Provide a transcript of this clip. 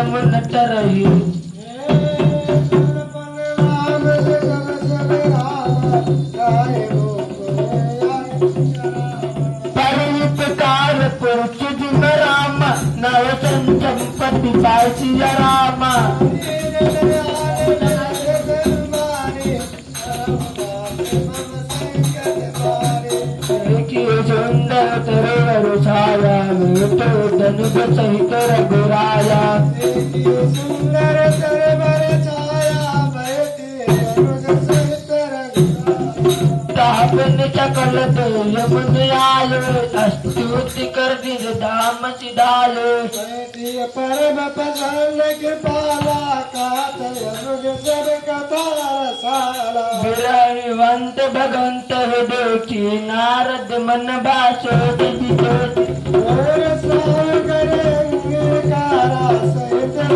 मन तरही परिपकार पुरुष जिन राम नव संपत्ति पाय सिया राम सुंदर तरवर छाया मीठो धनुष सहित रघुराया सुंदर तरवर छाया तापन चकल यमुन आयो स्तुति कर दिल धाम सिधायो परम पसंद कृपाला कात सब कथा रसाला विरवंत भगवंत देखी नारद मन भाषो